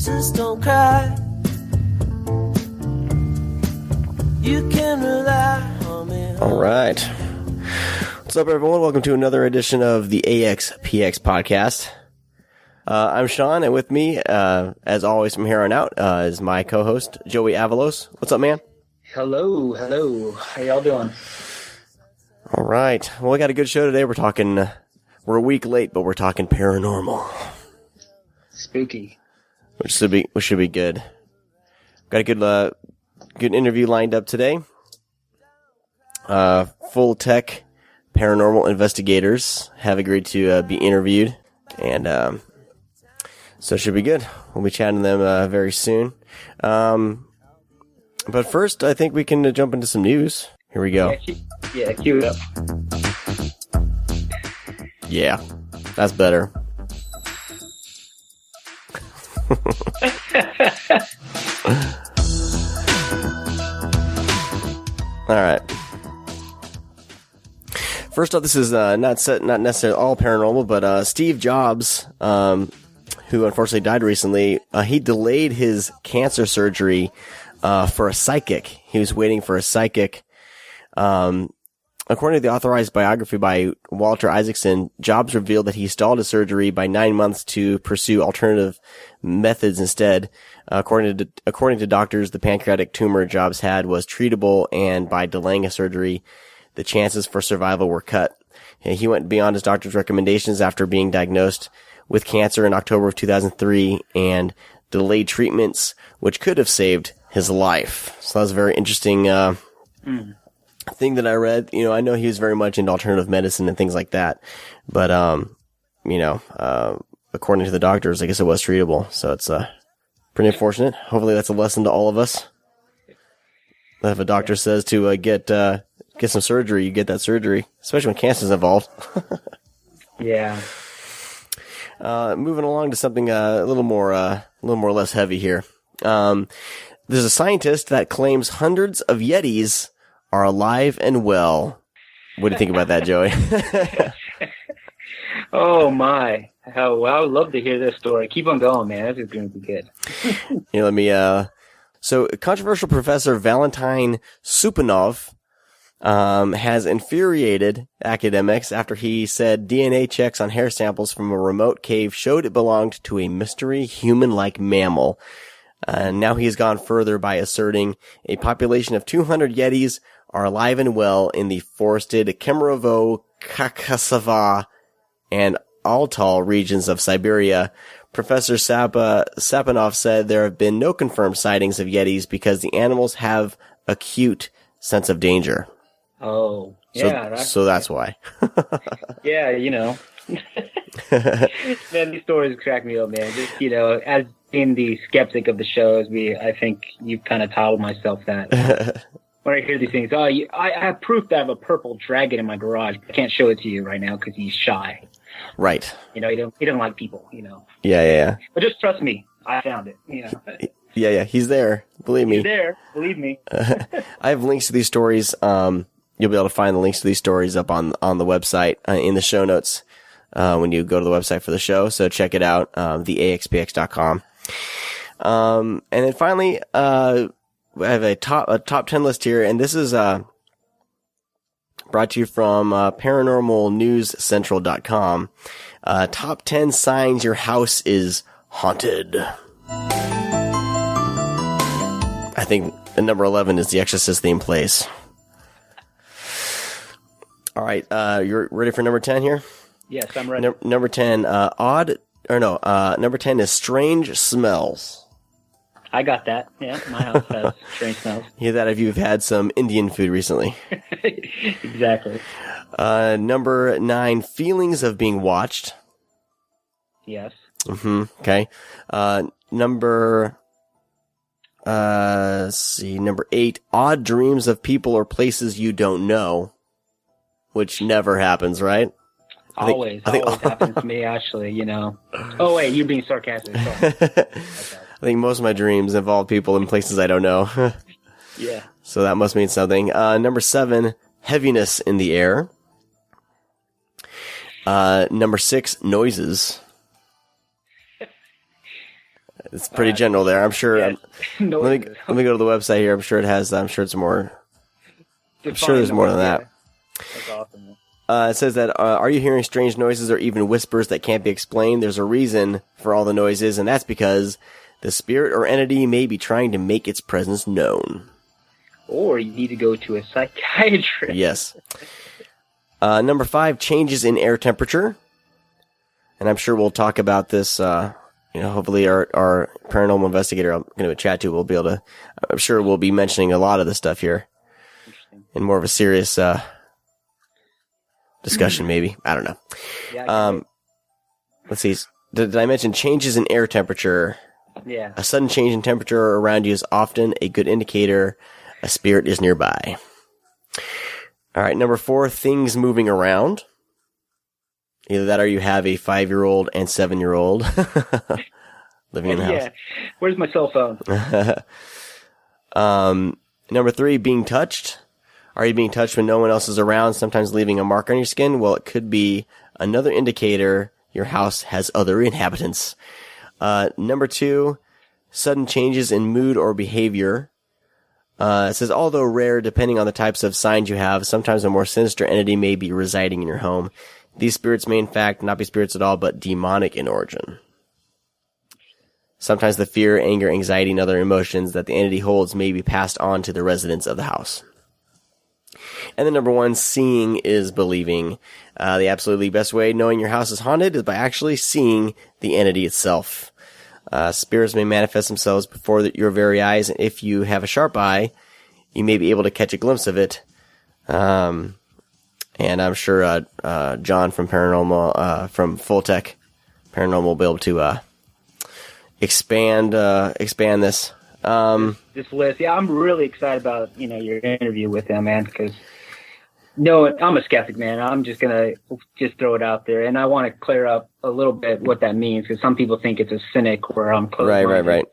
Jesus, don't cry. You can rely on me. All right. What's up, everyone? Welcome to another edition of the AxPx podcast. I'm Sean, and with me, as always from here on out, is my co-host, Joey Avalos. What's up, man? Hello. How y'all doing? All right. Well, we got a good show today. We're a week late, but we're talking paranormal. Spooky. Which should be good. Got a good interview lined up today. Full Tech Paranormal Investigators have agreed to be interviewed, and so it should be good. We'll be chatting to them very soon. But first, I think we can jump into some news. Here we go. Yeah, cue it up. Yeah, that's better. All right. First off, this is not necessarily all paranormal, but Steve Jobs, who unfortunately died recently, he delayed his cancer surgery for a psychic. He was waiting for a psychic. According to the authorized biography by Walter Isaacson, Jobs revealed that he stalled his surgery by 9 months to pursue alternative methods instead. According to doctors, the pancreatic tumor Jobs had was treatable, and by delaying a surgery, the chances for survival were cut. He went beyond his doctor's recommendations after being diagnosed with cancer in October of 2003 and delayed treatments, which could have saved his life. So that was a very interesting thing that I read. You know, I know he was very much into alternative medicine and things like that, but according to the doctors, I guess it was treatable. So it's pretty unfortunate. Hopefully that's a lesson to all of us. If a doctor says to get some surgery, you get that surgery, especially when cancer's involved. Yeah. Moving along to something a little more less heavy here. There's a scientist that claims hundreds of Yetis are alive and well. What do you think about that, Joey? Oh my! Well, I would love to hear this story. Keep on going, man. This is going to be good. Here, let me. So, controversial professor Valentin Supanov has infuriated academics after he said DNA checks on hair samples from a remote cave showed it belonged to a mystery human-like mammal. Now he has gone further by asserting a population of 200 Yetis are alive and well in the forested Kemerovo, Kakasava, and Altal regions of Siberia. Professor Sapanov said there have been no confirmed sightings of Yetis because the animals have acute sense of danger. Oh, yeah. So that's why. Yeah, Man, these stories crack me up, man. Just, as being the skeptic of the shows, I think you've kind of told myself that. When I hear these things, I have proof that I have a purple dragon in my garage. I can't show it to you right now because he's shy. Right. He doesn't like people, Yeah. But just trust me, I found it, Yeah, he's there. Believe me. He's there. Believe me. I have links to these stories. You'll be able to find the links to these stories up on the website, in the show notes, when you go to the website for the show. So check it out, theaxpx.com. And then finally, I have a top 10 list here, and this is, brought to you from, paranormalnewscentral.com. Top 10 signs your house is haunted. I think number 11 is The Exorcist theme plays. All right, you're ready for number 10 here? Yes, I'm ready. Number 10, number 10 is strange smells. I got that. Yeah, my house has strange smells. Hear that if you've had some Indian food recently. Exactly. Number 9, feelings of being watched. Yes. Okay. Number 8, odd dreams of people or places you don't know, which never happens, right? Always happens to me, actually, Oh, wait, you're being sarcastic. Sorry. Okay. I think most of my dreams involve people in places I don't know. Yeah. So that must mean something. Number 7, heaviness in the air. Number 6, noises. It's pretty general there. I'm sure. Yes. Let me go to the website here. I'm sure it has. I'm sure it's more. I'm sure there's more than that. That's awesome. It says that, are you hearing strange noises or even whispers that can't be explained? There's a reason for all the noises, and that's because the spirit or entity may be trying to make its presence known. Or you need to go to a psychiatrist. Yes. Number 5, changes in air temperature. And I'm sure we'll talk about this, hopefully our paranormal investigator I'm going to chat to will be able to, I'm sure we'll be mentioning a lot of this stuff here in more of a serious, discussion, maybe. I don't know. Yeah, let's see. Did I mention changes in air temperature? Yeah. A sudden change in temperature around you is often a good indicator a spirit is nearby. All right. Number 4, things moving around. Either that or you have a 5-year-old and 7-year-old living in the house. Yeah. Where's my cell phone? Number 3, being touched. Are you being touched when no one else is around, sometimes leaving a mark on your skin? Well, it could be another indicator your house has other inhabitants. Number 2, sudden changes in mood or behavior. It says, although rare, depending on the types of signs you have, sometimes a more sinister entity may be residing in your home. These spirits may in fact not be spirits at all, but demonic in origin. Sometimes the fear, anger, anxiety, and other emotions that the entity holds may be passed on to the residents of the house. And then number 1, seeing is believing. The absolutely best way knowing your house is haunted is by actually seeing the entity itself. Spirits may manifest themselves before your very eyes, and if you have a sharp eye, you may be able to catch a glimpse of it. And I'm sure John from Paranormal, from Full Tech Paranormal will be able to expand this. This list. Yeah, I'm really excited about, your interview with him, man, because I'm a skeptic, man. I'm just going to throw it out there. And I want to clear up a little bit what that means, because some people think it's a cynic where I'm close. Right.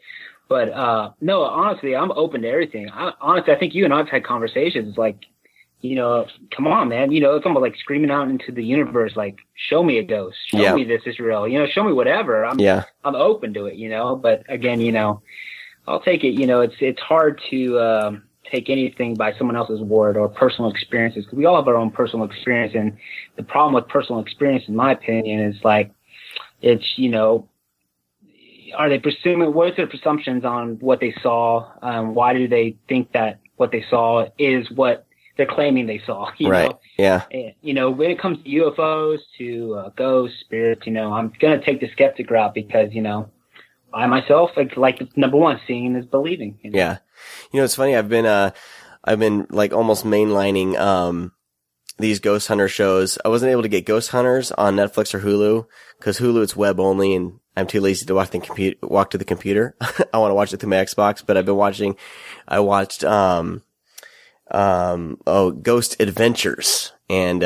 But, no, honestly, I'm open to everything. Honestly, I think you and I've had conversations like, come on, man. It's almost like screaming out into the universe, like, show me a ghost. Show me this is real. Show me whatever. I'm open to it, But again, I'll take it. It's hard to take anything by someone else's word or personal experiences, because we all have our own personal experience. And the problem with personal experience, in my opinion, is like, it's, are they presuming, what is their presumptions on what they saw? Why do they think that what they saw is what they're claiming they saw? You know? Yeah. And, when it comes to UFOs, to ghosts, spirits, I'm going to take the skeptic route because, I myself, like number 1, seeing is believing. Yeah. It's funny. I've been like almost mainlining, these ghost hunter shows. I wasn't able to get Ghost Hunters on Netflix or Hulu, because Hulu, it's web only and I'm too lazy to walk to the computer. I want to watch it through my Xbox, but I watched, Ghost Adventures, and,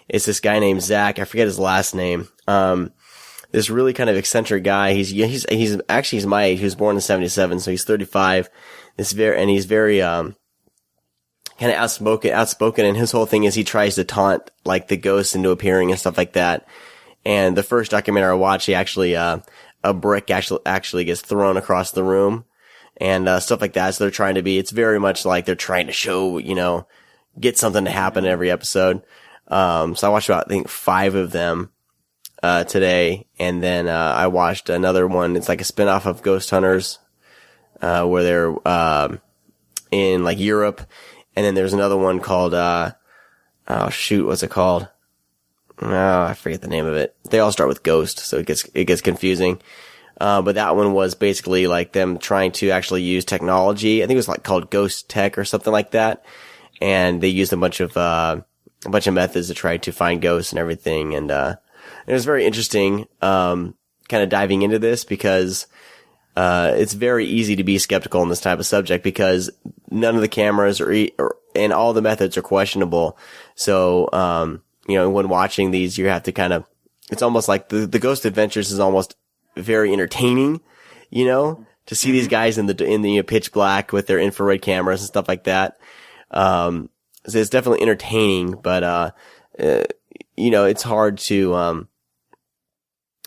it's this guy named Zach. I forget his last name. This really kind of eccentric guy. He's my age. He was born in 1977, so he's 35. He's very, kind of outspoken, and his whole thing is he tries to taunt, like, the ghosts into appearing and stuff like that. And the first documentary I watched, he actually, a brick actually gets thrown across the room and, stuff like that. So it's very much like they're trying to show, get something to happen in every episode. So I watched about, I think, 5 of them today, and then I watched another one. It's like a spin-off of Ghost Hunters, where they're in like Europe, and then there's another one called what's it called? I forget the name of it. They all start with Ghost, so it gets confusing. But that one was basically like them trying to actually use technology. I think it was like called Ghost Tech or something like that, and they used a bunch of methods to try to find ghosts and everything, and it was very interesting, kind of diving into this, because, it's very easy to be skeptical in this type of subject, because none of the cameras and all the methods are questionable. So, when watching these, you have to it's almost like the Ghost Adventures is almost very entertaining, to see these guys in the pitch black with their infrared cameras and stuff like that. So it's definitely entertaining, but, it's hard to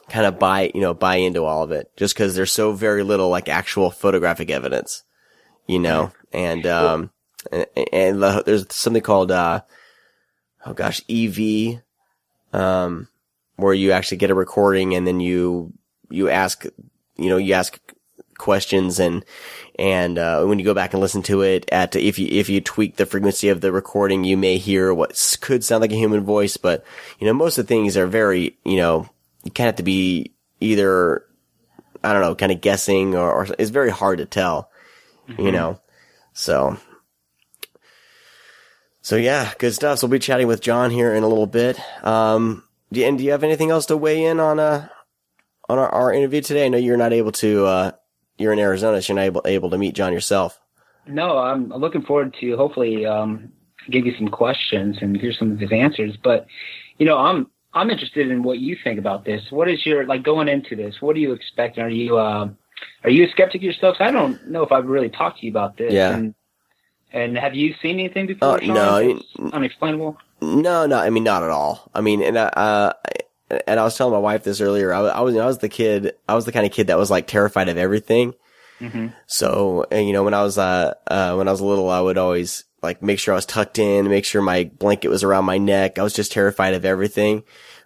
kind of buy into all of it, just because there's so very little like actual photographic evidence, and there's something called, EV, where you actually get a recording and then you ask questions and when you go back and listen to it if you tweak the frequency of the recording, you may hear what could sound like a human voice, but, most of the things are very, you kind of have to be either, I don't know, kind of guessing or it's very hard to tell, so yeah, good stuff. So we'll be chatting with Jon here in a little bit. Do you have anything else to weigh in on our interview today? I know you're not able to, you're in Arizona, so you're not able to meet Jon yourself. No, I'm looking forward to hopefully give you some questions and hear some of his answers. But, I'm interested in what you think about this. What is your, going into this, what do you expect? Are you a skeptic yourself? I don't know if I've really talked to you about this. Yeah. And have you seen anything before? No. Unexplainable? No, I mean, not at all. I mean, and I was telling my wife this earlier. I was the kind of kid that was like terrified of everything. Mm-hmm. So, when I was little, I would always like make sure I was tucked in, make sure my blanket was around my neck. I was just terrified of everything.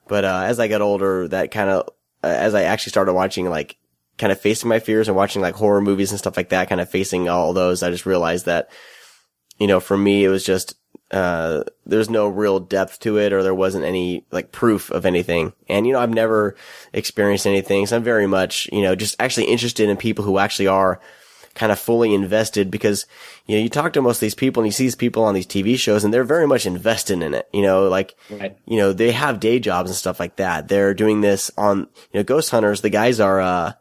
But, as I got older, that kind of, as I actually started watching like kind of facing my fears and watching like horror movies and stuff like that, kind of facing all those, I just realized that, for me, it was just, there's no real depth to it, or there wasn't any like proof of anything. And, I've never experienced anything. So I'm very much, just actually interested in people who actually are kind of fully invested, because, you talk to most of these people and you see these people on these TV shows and they're very much invested in it, right. They have day jobs and stuff like that. They're doing this on, ghost hunters. The guys are,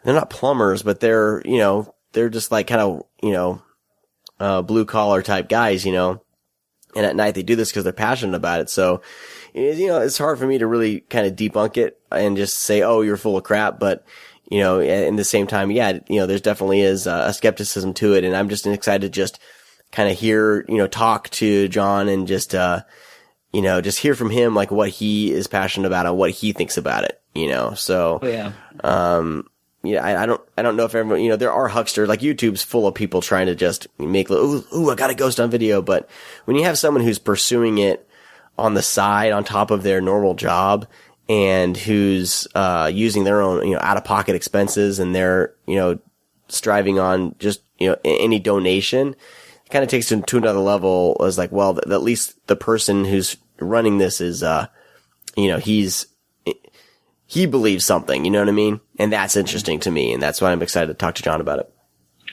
they're not plumbers, but they're, they're just like kind of, blue collar type guys, and at night they do this because they're passionate about it. So, it's hard for me to really kind of debunk it and just say, oh, you're full of crap. But, in the same time, yeah, there's definitely is a skepticism to it. And I'm just excited to just kind of hear, talk to Jon and just hear from him, like what he is passionate about and what he thinks about it, so, yeah. I don't know if everyone, there are hucksters, like YouTube's full of people trying to just make, ooh, I got a ghost on video. But when you have someone who's pursuing it on the side, on top of their normal job, and who's, using their own, out of pocket expenses, and they're, striving on just, any donation, it kind of takes it to another level as like, well, at least the person who's running this is, he believes something, you know what I mean? And that's interesting to me, and that's why I'm excited to talk to Jon about it.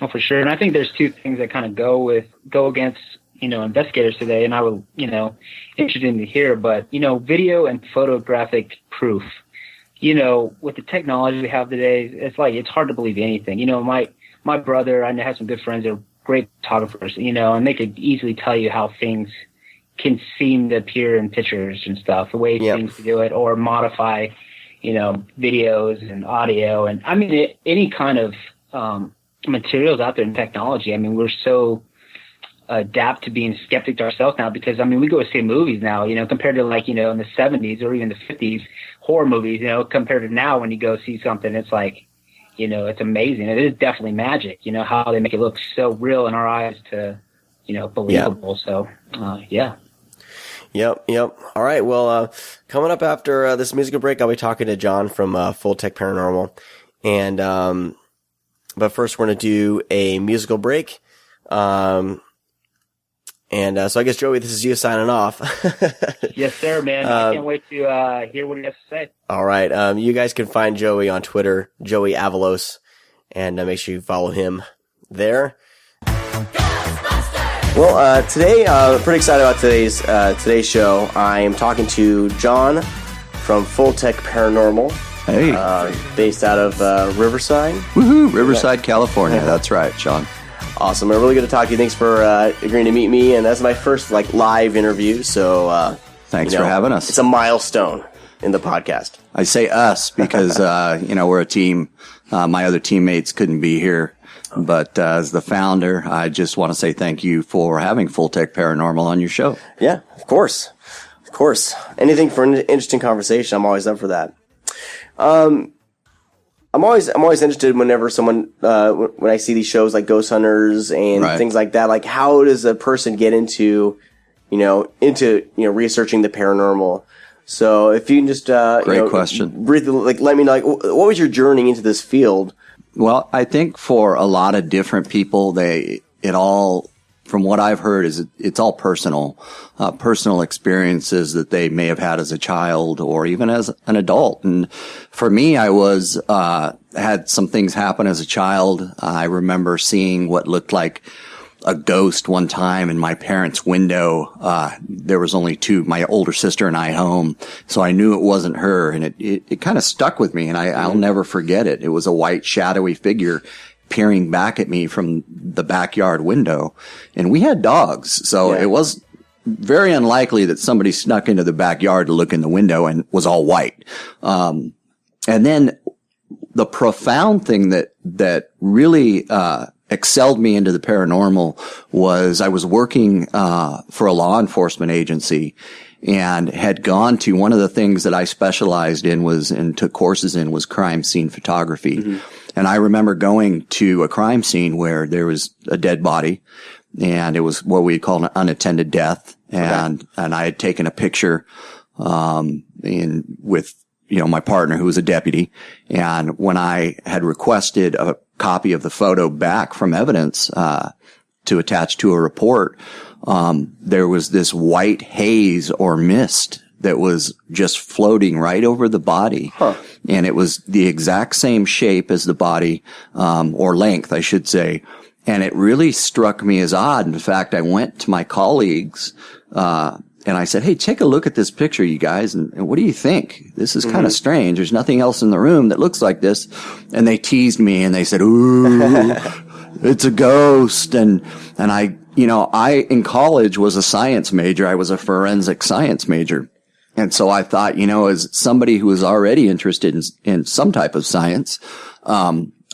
Oh, for sure. And I think there's two things that kind of go against, investigators today, and I was, interested to hear, but, video and photographic proof, with the technology we have today, it's hard to believe anything. My brother, I have some good friends that are great photographers, and they could easily tell you how things can seem to appear in pictures and stuff, the way things to do it, or modify videos and audio, and I mean, any kind of materials out there in technology. I mean, we're so adapt to being skeptic to ourselves now, because I mean, we go see movies now, compared to like, in the 70s or even the 50s, horror movies, compared to now when you go see something, it's like, it's amazing. It is definitely magic, how they make it look so real in our eyes to, believable. Yeah. So, yeah. Yep. All right. Well, coming up after this musical break, I'll be talking to Jon from Full Tech Paranormal. And but first, we're going to do a musical break. So I guess, Joey, this is you signing off. Yes, sir, man. I can't wait to hear what he has to say. All right. You guys can find Joey on Twitter, Joey Avalos, and make sure you follow him there. Well, today, pretty excited about today's show. I am talking to Jon from Full Tech Paranormal. Hey. Based out of Riverside. Woohoo! Riverside, California. That's right, Jon. Awesome. I'm really good to talk to you. Thanks for agreeing to meet me. And that's my first live interview. So thanks for having us. It's a milestone in the podcast. I say us because we're a team. My other teammates couldn't be here. But as the founder, I just want to say thank you for having Full Tech Paranormal on your show. Yeah, of course. Anything for an interesting conversation, I'm always up for that. I'm always interested whenever someone, when I see these shows like Ghost Hunters and things like that, like how does a person get into researching the paranormal? So if you can just, Great question. Briefly, like, let me know, like, what was your journey into this field? Well, I think for a lot of different people, from what I've heard, it's all personal experiences that they may have had as a child or even as an adult. And for me, I had some things happen as a child. I remember seeing what looked like a ghost one time in my parents' window. There was only my older sister and I home. So I knew it wasn't her, and it kind of stuck with me, and I'll never forget it. It was a white shadowy figure peering back at me from the backyard window. And we had dogs, so it was very unlikely that somebody snuck into the backyard to look in the window and was all white. And then the profound thing that really excelled me into the paranormal was I was working for a law enforcement agency and had gone to one of the things that I specialized in and took courses in was crime scene photography. Mm-hmm. And I remember going to a crime scene where there was a dead body, and it was what we call an unattended death. And I had taken a picture, with, my partner who was a deputy. And when I had requested a copy of the photo back from evidence, to attach to a report, there was this white haze or mist that was just floating right over the body. Huh. And it was the exact same shape as the body, or length, I should say. And it really struck me as odd. In fact, I went to my colleagues, and I said, hey, take a look at this picture, you guys. And what do you think? This is kind of strange. There's nothing else in the room that looks like this. And they teased me and they said, ooh, it's a ghost. And I in college was a science major. I was a forensic science major. And so I thought, as somebody who was already interested in some type of science,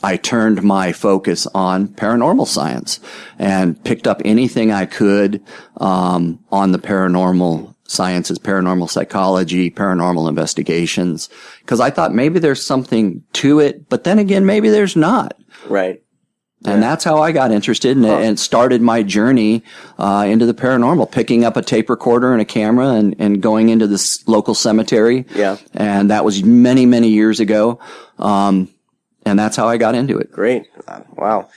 I turned my focus on paranormal science and picked up anything I could, on the paranormal sciences, paranormal psychology, paranormal investigations, because I thought maybe there's something to it, but then again, maybe there's not. Right. And that's how I got interested and started my journey into the paranormal, picking up a tape recorder and a camera and going into this local cemetery. Yeah. And that was many, many years ago. And that's how I got into it. Great. Wow.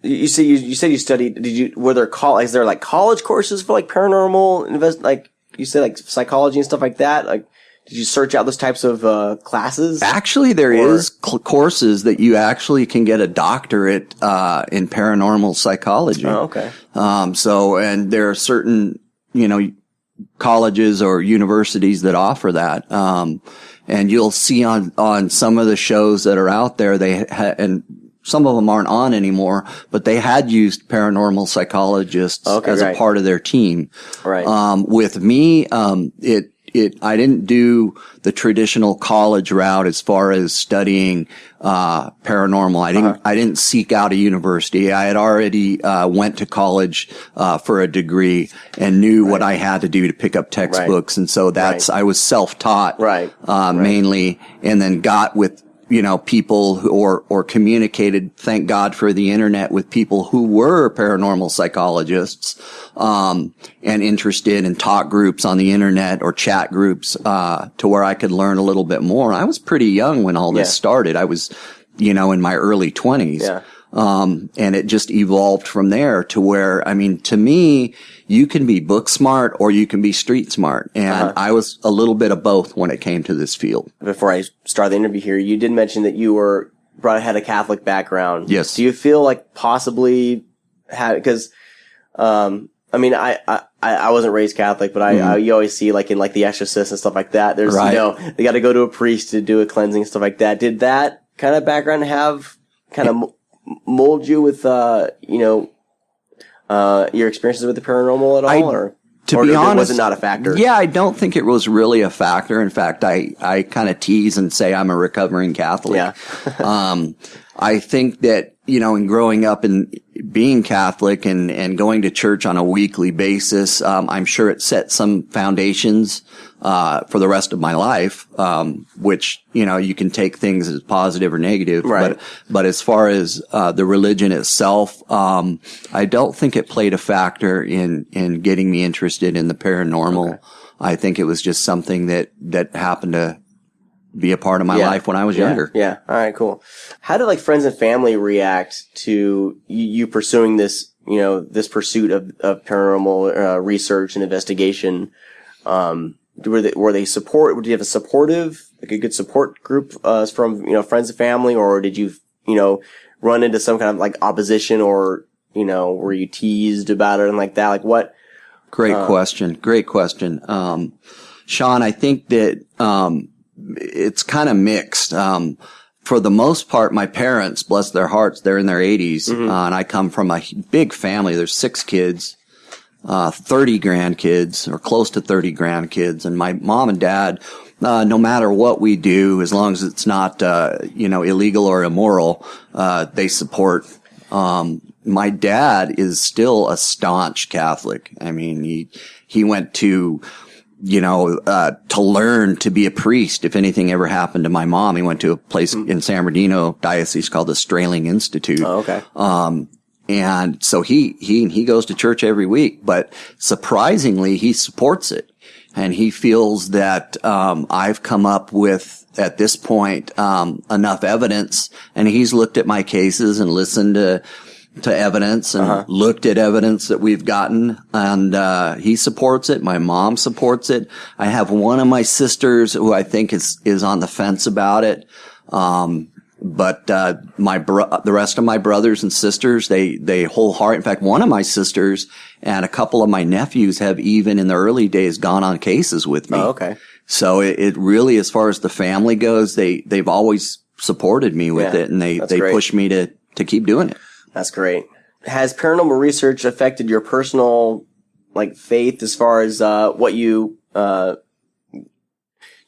You said you studied, were there is there like college courses for like paranormal like you said, like psychology and stuff like that? Like, did you search out those types of classes? Actually, there is courses that you actually can get a doctorate in paranormal psychology. Oh, okay. And there are certain, colleges or universities that offer that. And you'll see on some of the shows that are out there, and some of them aren't on anymore, but they had used paranormal psychologists as a part of their team. Right. With me, I didn't do the traditional college route as far as studying paranormal. I didn't seek out a university. I had already went to college for a degree and knew what I had to do to pick up textbooks, and so I was self-taught mainly, and then got with people or communicated, thank God for the internet, with people who were paranormal psychologists, and interested in talk groups on the internet or chat groups, to where I could learn a little bit more. I was pretty young when all this started. I was, in my early 20s. Yeah. And it just evolved from there to where, to me, you can be book smart or you can be street smart. And I was a little bit of both when it came to this field. Before I start the interview here, you did mention that you had a Catholic background. Yes. Do you feel like possibly because, I wasn't raised Catholic, but you always see like in like The Exorcist and stuff like that. There's, they got to go to a priest to do a cleansing and stuff like that. Did that kind of background have kind of mold you with, your experiences with the paranormal at all? To be honest, was it not a factor? Yeah, I don't think it was really a factor. In fact, I kind of tease and say I'm a recovering Catholic. Yeah. I think that, in growing up and being Catholic and going to church on a weekly basis, I'm sure it set some foundations, for the rest of my life, which, you can take things as positive or negative. Right. But as far as, the religion itself, I don't think it played a factor in getting me interested in the paranormal. Okay. I think it was just something that happened to be a part of my life when I was younger. Yeah. All right, cool. How did friends and family react to you pursuing this, this pursuit of paranormal research and investigation? Were they support? Did you have a good support group from friends and family, or did you run into some kind of opposition, or were you teased about it and like that? Like what? Great question. Sean, I think that it's kind of mixed. For the most part, my parents, bless their hearts, they're in their 80s, and I come from a big family. There's 6 kids. 30 grandkids, or close to 30 grandkids. And my mom and dad, no matter what we do, as long as it's not, illegal or immoral, they support. My dad is still a staunch Catholic. I mean, he went to, to learn to be a priest. If anything ever happened to my mom, he went to a place in San Bernardino diocese called the Strailing Institute. Oh, okay. And so he goes to church every week, but surprisingly, he supports it. And he feels that, I've come up with, at this point, enough evidence, and he's looked at my cases and listened to evidence and looked at evidence that we've gotten, and, he supports it. My mom supports it. I have one of my sisters who I think is on the fence about it. But the rest of my brothers and sisters, they wholeheartedly, in fact, one of my sisters and a couple of my nephews have even in the early days gone on cases with me. Oh, okay. So it really, as far as the family goes, they've always supported me with it, and they push me to keep doing it. That's great. Has paranormal research affected your personal, faith as far as, what you, do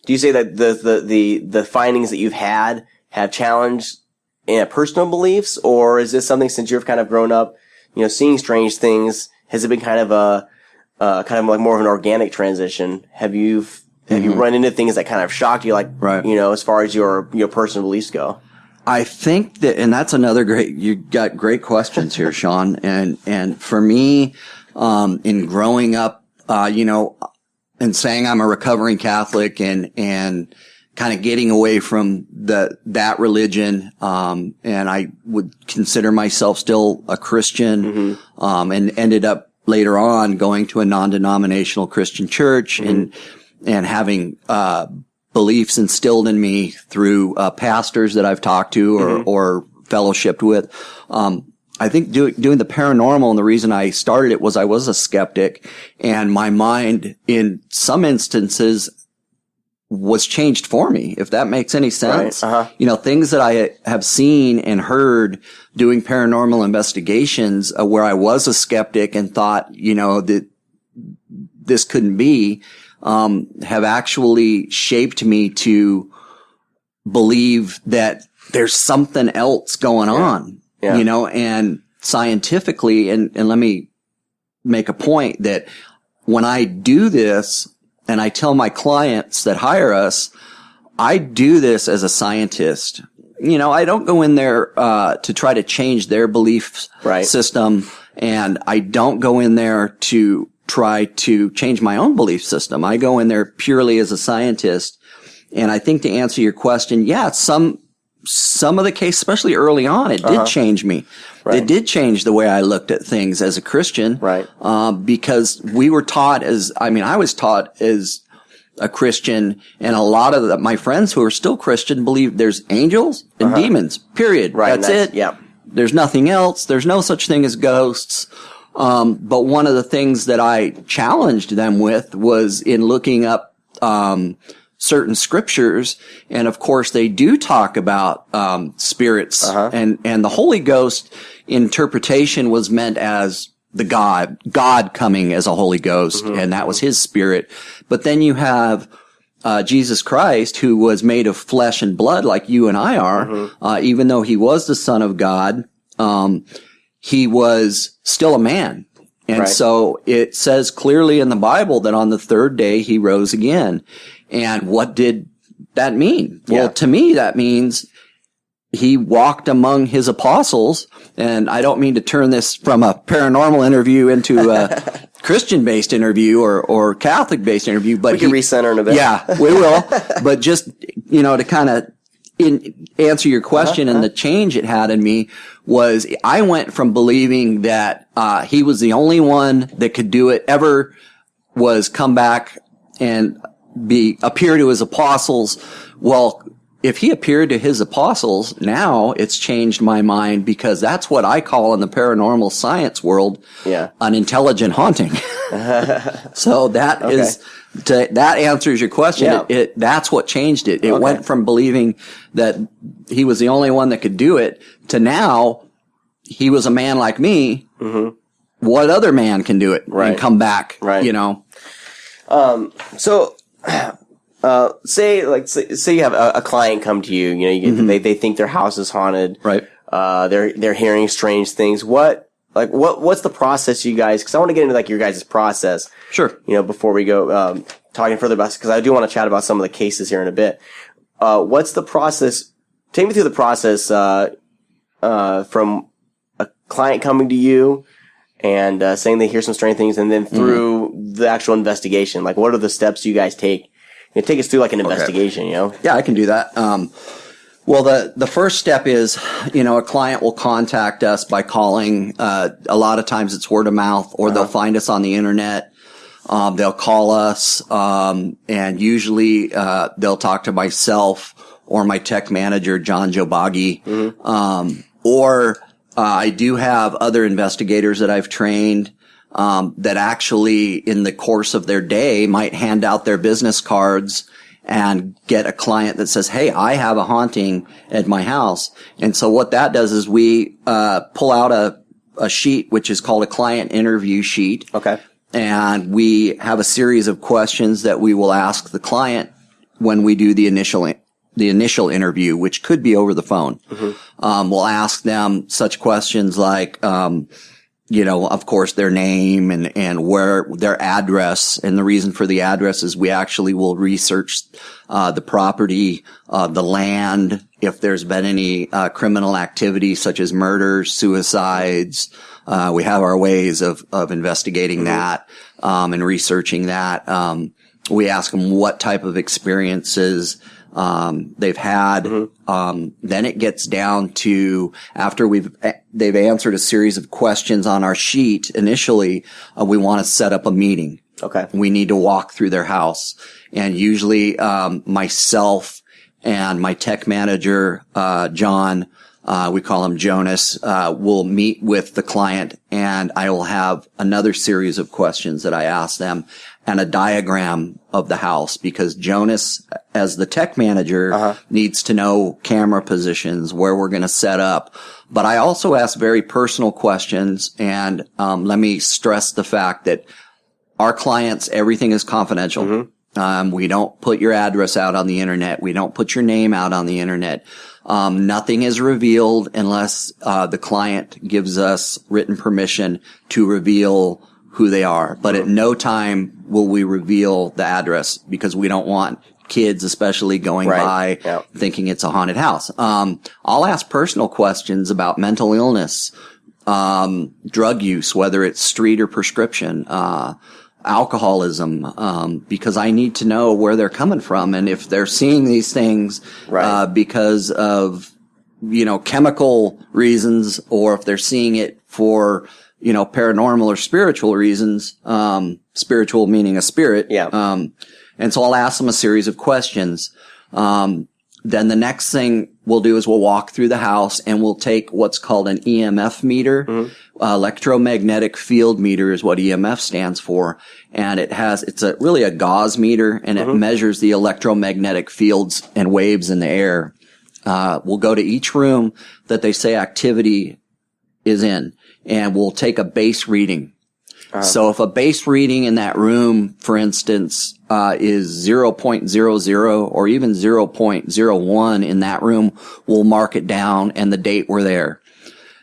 you say that the findings that you've had have challenged personal beliefs, or is this something, since you've kind of grown up, seeing strange things, has it been kind of more of an organic transition? Have you run into things that kind of shocked you, as far as your personal beliefs go? I think that, and that's another you got great questions here, Sean. And for me, in growing up, and saying I'm a recovering Catholic and kind of getting away from that religion, and I would consider myself still a Christian, and ended up later on going to a non-denominational Christian church and having, beliefs instilled in me through, pastors that I've talked to or fellowshipped with. I think doing the paranormal, and the reason I started it was I was a skeptic, and my mind in some instances was changed for me, if that makes any sense. Right. Things that I have seen and heard doing paranormal investigations, where I was a skeptic and thought, that this couldn't be, have actually shaped me to believe that there's something else going on, and scientifically, and let me make a point that when I do this, and I tell my clients that hire us, I do this as a scientist. I don't go in there to try to change their belief system, and I don't go in there to try to change my own belief system. I go in there purely as a scientist. And I think, to answer your question, some of the case, especially early on, it did change me. Right. It did change the way I looked at things as a Christian. Right. Because we were taught I was taught as a Christian, and a lot of my friends who are still Christian believe there's angels and demons, period. Right. That's it. Yeah. There's nothing else. There's no such thing as ghosts. But one of the things that I challenged them with was in looking up, certain scriptures. And of course they do talk about, spirits, and the Holy Ghost interpretation was meant as the God coming as a Holy Ghost. And that was his spirit. But then you have, Jesus Christ, who was made of flesh and blood like you and I are, even though he was the Son of God, he was still a man. And Right. so it says clearly in the Bible that on the third day he rose again. And what did that mean? Yeah. Well, to me, that means he walked among his apostles. And I don't mean to turn this from a paranormal interview into a Christian-based interview or Catholic-based interview, but We can recenter in a bit. Yeah, we will. But just, to kind of answer your question and the change it had in me was I went from believing that he was the only one that could do it, ever was come back and appear to his apostles. Well, if he appeared to his apostles, now it's changed my mind, because that's what I call in the paranormal science world an intelligent haunting. So that is that answers your question. Yeah. That's what changed it. It went from believing that he was the only one that could do it to now he was a man like me. Mm-hmm. What other man can do it and come back? Right. So, say you have a client come to you. They think their house is haunted. Right. They're hearing strange things. What's the process, you guys? Because I want to get into your guys' process. Sure. Before we go talking further about, because I do want to chat about some of the cases here in a bit. What's the process? Take me through the process from a client coming to you and saying they hear some strange things, and then through the actual investigation. What are the steps you guys take? Take us through an investigation. Yeah, I can do that. Well, the first step is, a client will contact us by calling. A lot of times it's word of mouth, or they'll find us on the internet. They'll call us, and usually they'll talk to myself or my tech manager, John Jobagi. Or I do have other investigators that I've trained that actually in the course of their day might hand out their business cards and get a client that says, hey, I have a haunting at my house. And so what that does is we pull out a sheet, which is called a client interview sheet. Okay. And we have a series of questions that we will ask the client when we do the initial interview, which could be over the phone. We'll ask them such questions like, of course, their name and where their address. And the reason for the address is we actually will research the property, the land, if there's been any criminal activity such as murders, suicides. We have our ways of investigating that and researching that. We ask them what type of experiences they've had. Then it gets down to, after they've answered a series of questions on our sheet initially, we want to set up a meeting. Okay. We need to walk through their house. And usually, myself and my tech manager, John, we call him Jonas, will meet with the client, and I will have another series of questions that I ask them and a diagram of the house, because Jonas, as the tech manager, needs to know camera positions, where we're going to set up. But I also ask very personal questions, and let me stress the fact that our clients, everything is confidential. We don't put your address out on the internet. We don't put your name out on the internet. Nothing is revealed unless the client gives us written permission to reveal who they are. But at no time will we reveal the address, because we don't want kids especially going by thinking it's a haunted house. I'll ask personal questions about mental illness, drug use, whether it's street or prescription, alcoholism, because I need to know where they're coming from, and if they're seeing these things because of chemical reasons, or if they're seeing it for paranormal or spiritual reasons, spiritual meaning a spirit. And so I'll ask them a series of questions. Then the next thing we'll do is we'll walk through the house, and we'll take what's called an EMF meter. Electromagnetic field meter is what EMF stands for. And it's really a gauze meter, and it measures the electromagnetic fields and waves in the air. We'll go to each room that they say activity is in, and we'll take a base reading. So if a base reading in that room, for instance, is 0.00 or even 0.01 in that room, we'll mark it down and the date we're there.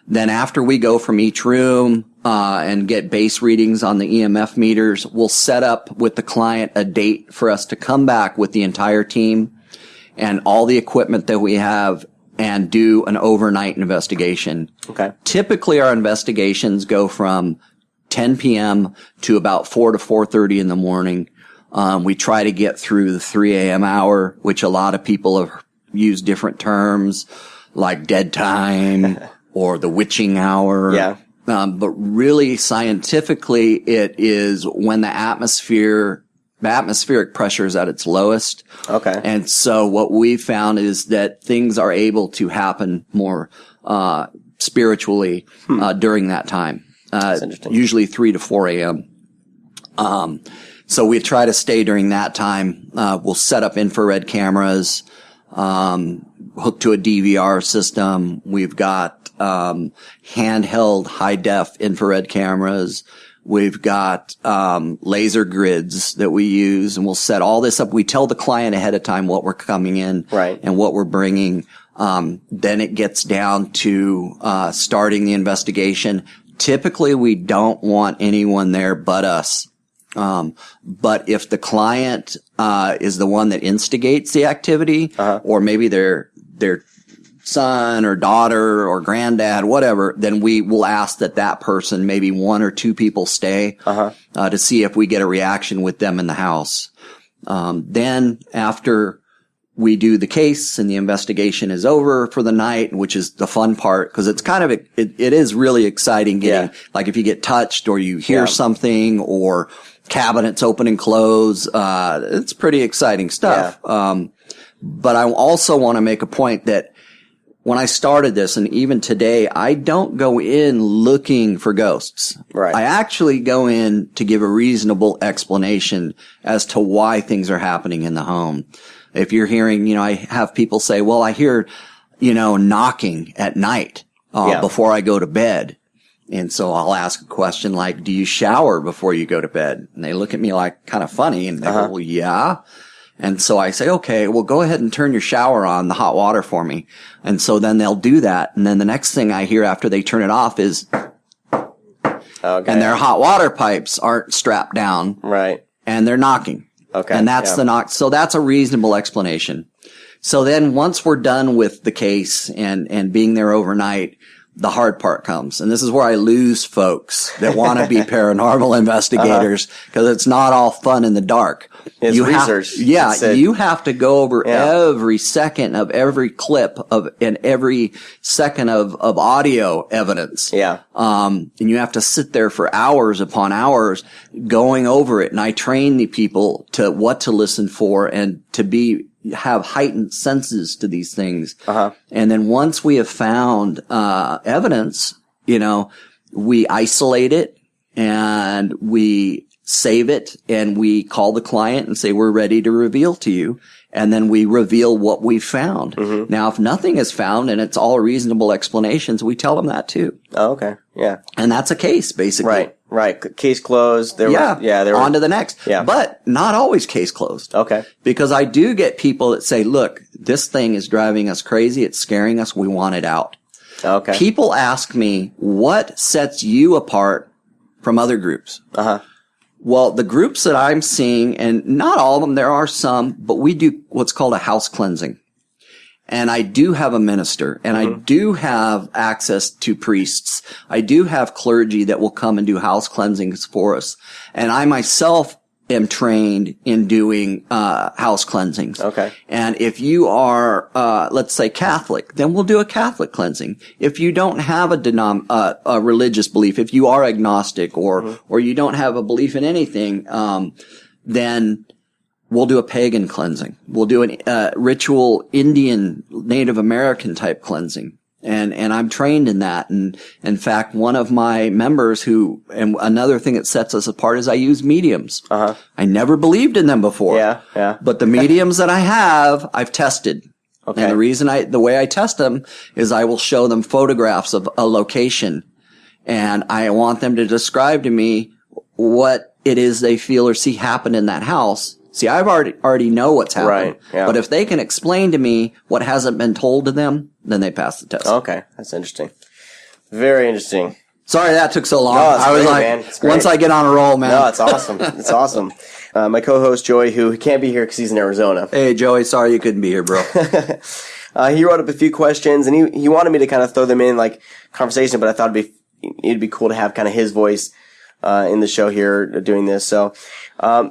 Then after we go from each room, and get base readings on the EMF meters. We'll set up with the client a date for us to come back with the entire team and all the equipment that we have and do an overnight investigation. Okay. Typically our investigations go from 10 p.m. to about 4 to 4:30 in the morning. We try to get through the 3 a.m. hour, which a lot of people have used different terms like dead time or the witching hour. Yeah. But really scientifically, it is when the atmospheric pressure is at its lowest. Okay. And so what we found is that things are able to happen more, spiritually, during that time. That's interesting. Usually 3 to 4 a.m. So we try to stay during that time. We'll set up infrared cameras, hooked to a DVR system. We've got, handheld high def infrared cameras. We've got, laser grids that we use, and we'll set all this up. We tell the client ahead of time what we're coming in and what we're bringing. Then it gets down to, starting the investigation. Typically, we don't want anyone there but us. But if the client, is the one that instigates the activity, or maybe their son or daughter or granddad, whatever, then we will ask that person, maybe 1 or 2 people stay, to see if we get a reaction with them in the house. Then after we do the case and the investigation is over for the night, which is the fun part, because it's kind of, it is really exciting getting, like if you get touched or you hear something or cabinets open and close, it's pretty exciting stuff. But I also want to make a point that when I started this, and even today, I don't go in looking for ghosts. Right. I actually go in to give a reasonable explanation as to why things are happening in the home. If you're hearing, I have people say, well, I hear, knocking at night, before I go to bed. And so I'll ask a question like, do you shower before you go to bed? And they look at me like kind of funny, and they go, well, yeah. And so I say, okay, well, go ahead and turn your shower on, the hot water for me. And so then they'll do that. And then the next thing I hear after they turn it off is, and their hot water pipes aren't strapped down. Right. And they're knocking. Okay. And that's the knock. So that's a reasonable explanation. So then once we're done with the case and being there overnight, the hard part comes. And this is where I lose folks that want to be paranormal investigators, because it's not all fun in the dark. It's research. You have to go over every second of every clip and every second of audio evidence. Yeah. And you have to sit there for hours upon hours going over it. And I train the people to what to listen for and to have heightened senses to these things. And then once we have found, evidence, we isolate it and we save it and we call the client and say, we're ready to reveal to you. And then we reveal what we found. Now, if nothing is found and it's all reasonable explanations, we tell them that too. Oh, okay. Yeah. And that's a case, basically. Right. Case closed. On to the next. Yeah. But not always case closed. Okay. Because I do get people that say, look, this thing is driving us crazy. It's scaring us. We want it out. Okay. People ask me, what sets you apart from other groups? Well, the groups that I'm seeing, and not all of them, there are some, but we do what's called a house cleansing. And I do have a minister, and I do have access to priests. I do have clergy that will come and do house cleansings for us. And I myself am trained in doing house cleansings. Okay. And if you are, let's say Catholic, then we'll do a Catholic cleansing. If you don't have a religious belief, if you are agnostic or you don't have a belief in anything, then we'll do a pagan cleansing. We'll do a ritual Indian Native American type cleansing. And I'm trained in that. And in fact, one of my members and another thing that sets us apart is I use mediums. I never believed in them before. Yeah. But the mediums that I have, I've tested. Okay. And the reason the way I test them is I will show them photographs of a location, and I want them to describe to me what it is they feel or see happen in that house. See, I've already know what's happened. Right. Yeah. But if they can explain to me what hasn't been told to them, then they pass the test. Okay. That's interesting. Very interesting. Sorry that took so long. No, it's I was great, like, man. It's great. once I get on a roll, man. No, it's awesome. It's awesome. My co-host Joey, who can't be here because he's in Arizona. Hey, Joey, sorry you couldn't be here, bro. He wrote up a few questions, and he wanted me to kind of throw them in like conversation, but I thought it'd be cool to have kind of his voice in the show here doing this. So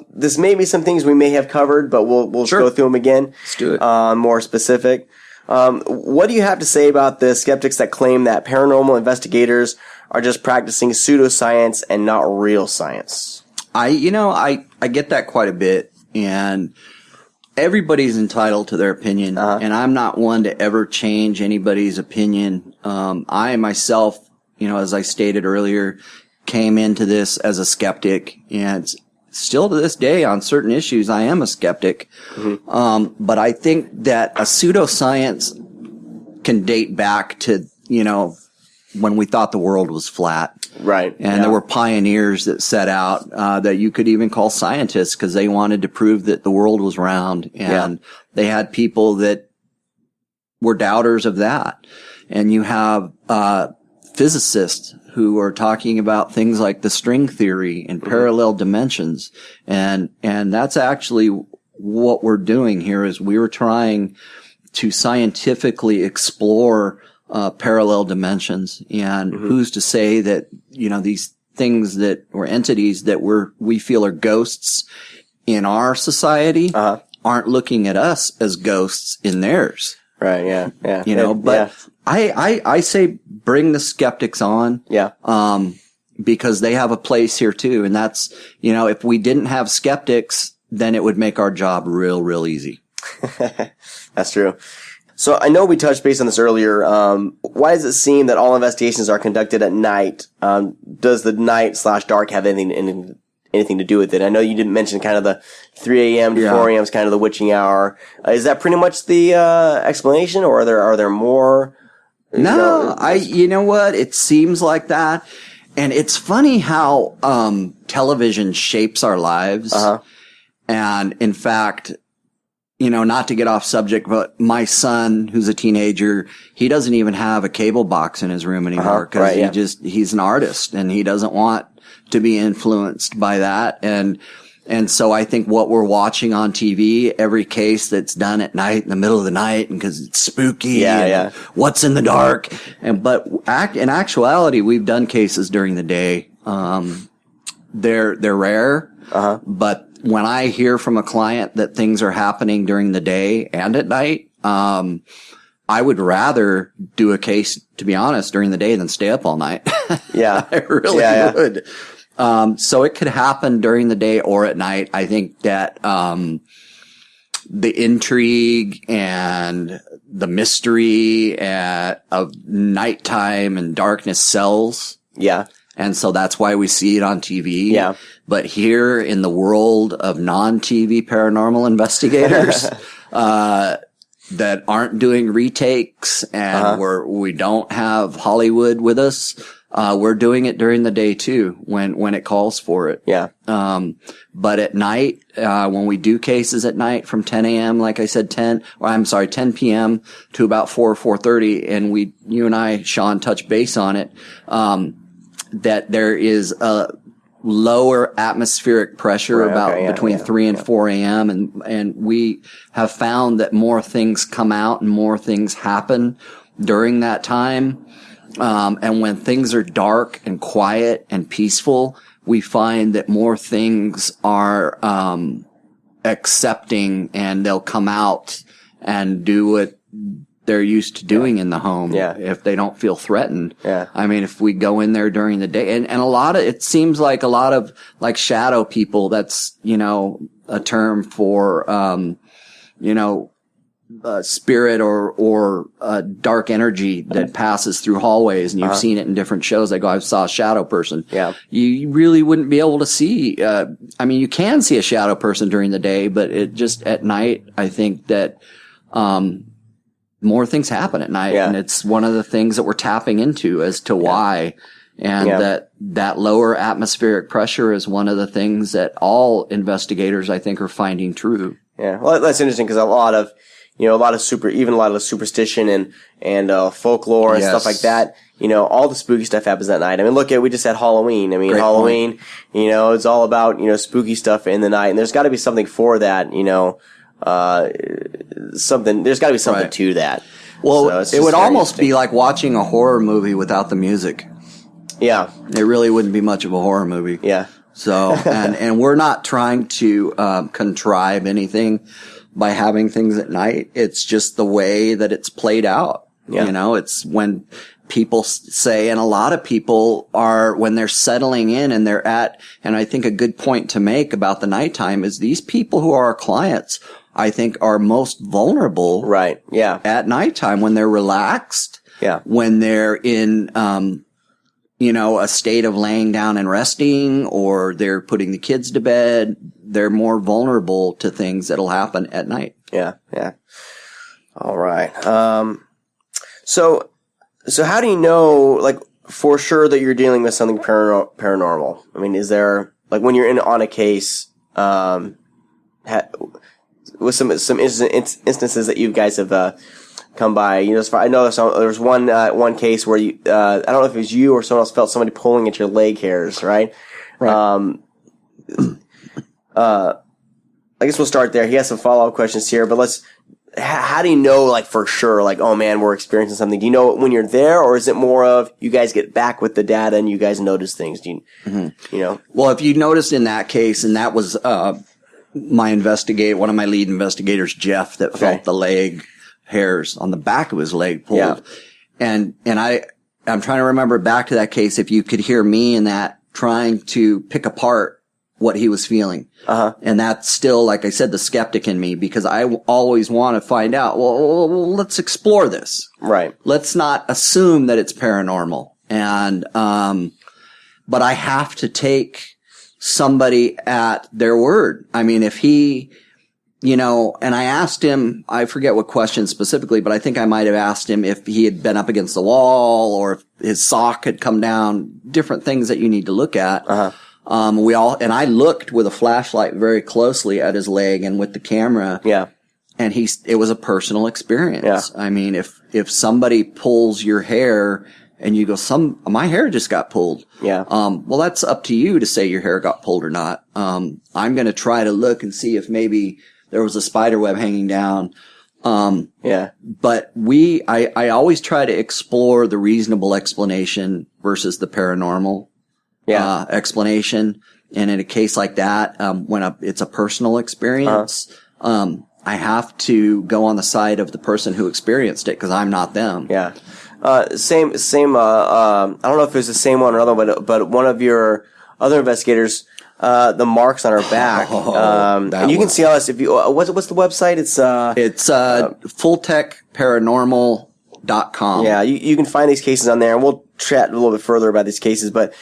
this may be some things we may have covered, but we'll Sure. go through them again. Let's do it. More specific. What do you have to say about the skeptics that claim that paranormal investigators are just practicing pseudoscience and not real science? I get that quite a bit, and everybody's entitled to their opinion, and I'm not one to ever change anybody's opinion. I myself, as I stated earlier, came into this as a skeptic, and still to this day on certain issues, I am a skeptic. Mm-hmm. But I think that a pseudoscience can date back to, when we thought the world was flat. Right. And there were pioneers that set out, that you could even call scientists because they wanted to prove that the world was round. And they had people that were doubters of that. And you have, physicists who are talking about things like the string theory and parallel dimensions. And that's actually what we're doing here is we were trying to scientifically explore parallel dimensions. And who's to say that, these things that or entities that we feel are ghosts in our society aren't looking at us as ghosts in theirs. Right. Yeah. But I say bring the skeptics on. Yeah. Because they have a place here too. And that's, if we didn't have skeptics, then it would make our job real, real easy. That's true. So I know we touched base on this earlier. Why does it seem that all investigations are conducted at night? Does the night/dark have anything to do with it? I know you didn't mention kind of the 3 a.m. to 4 a.m. is kind of the witching hour. Is that pretty much the explanation, or are there more? No, you know what? It seems like that. And it's funny how television shapes our lives. And in fact, not to get off subject, but my son, who's a teenager, he doesn't even have a cable box in his room anymore because he's an artist and he doesn't want to be influenced by that. And so I think what we're watching on TV, every case that's done at night in the middle of the night and because it's spooky and what's in the dark. But in actuality, we've done cases during the day. They're rare. But when I hear from a client that things are happening during the day and at night, I would rather do a case, to be honest, during the day than stay up all night. I really would. So it could happen during the day or at night. I think that, the intrigue and the mystery of nighttime and darkness sells. Yeah. And so that's why we see it on TV. Yeah. But here in the world of non-TV paranormal investigators, that aren't doing retakes and we don't have Hollywood with us, we're doing it during the day too, when it calls for it. Yeah. But at night, when we do cases at night from 10 a.m., like I said, 10 p.m. to about 4:30, and you and I, Sean, touch base on it, that there is a lower atmospheric pressure between 3 and 4 a.m. And we have found that more things come out and more things happen during that time. And when things are dark and quiet and peaceful, we find that more things are, accepting and they'll come out and do what they're used to doing in the home. If they don't feel threatened. I mean, if we go in there during the day and it seems like a lot of like shadow people, that's, a term for, spirit or dark energy that passes through hallways, and you've seen it in different shows. Like, I saw a shadow person. Yeah. You really wouldn't be able to see, you can see a shadow person during the day, but it just at night, I think that, more things happen at night, and it's one of the things that we're tapping into as to why. And that lower atmospheric pressure is one of the things that all investigators, I think, are finding true. Yeah. Well, that's interesting because a lot of superstition and folklore and stuff like that, all the spooky stuff happens at night. I mean, we just had Halloween. I mean, Great Halloween, point. It's all about, spooky stuff in the night. And there's got to be something for that, there's got to be something to that. Well, it would almost be like watching a horror movie without the music. Yeah. It really wouldn't be much of a horror movie. Yeah. So, and we're not trying to contrive anything by having things at night. It's just the way that it's played out. Yeah. It's when people say, and a lot of people are, when they're settling in and and I think a good point to make about the nighttime is these people who are our clients, I think, are most vulnerable. Right. Yeah. At nighttime when they're relaxed. Yeah. When they're in, a state of laying down and resting, or they're putting the kids to bed, they're more vulnerable to things that'll happen at night. Yeah. Yeah. All right. So how do you know, for sure that you're dealing with something paranormal? I mean, is there, when you're on a case, with some instances that you guys have, come by, as far I know there's one case where I don't know if it was you or someone else felt somebody pulling at your leg hairs, right? Right. I guess we'll start there. He has some follow-up questions here, but how do you know, for sure, oh man, we're experiencing something? Do you know it when you're there, or is it more of you guys get back with the data and you guys notice things? Do you, Well, if you noticed in that case, and that was, one of my lead investigators, Jeff, that felt the leg hairs on the back of his leg pulled. Yeah. And I'm trying to remember back to that case, if you could hear me in that trying to pick apart what he was feeling. Uh-huh. And that's still, like I said, the skeptic in me, because I always want to find out, well, let's explore this. Right. Let's not assume that it's paranormal. And, but I have to take somebody at their word. I mean, if he, and I asked him, I forget what question specifically, but I think I might have asked him if he had been up against the wall or if his sock had come down, different things that you need to look at. Uh-huh. And I looked with a flashlight very closely at his leg and with the camera. Yeah. And it was a personal experience. Yeah. I mean, if somebody pulls your hair and you go, my hair just got pulled. Yeah. Well, that's up to you to say your hair got pulled or not. I'm going to try to look and see if maybe there was a spider web hanging down. Yeah. But I always try to explore the reasonable explanation versus the paranormal. Yeah. Explanation. And in a case like that, when it's a personal experience, I have to go on the side of the person who experienced it, because I'm not them. Yeah. Same, I don't know if it was the same one or another, but one of your other investigators, the marks on her back. And you can see all this if you, what's the website? It's fulltechparanormal.com. Yeah. You can find these cases on there, and we'll chat a little bit further about these cases, but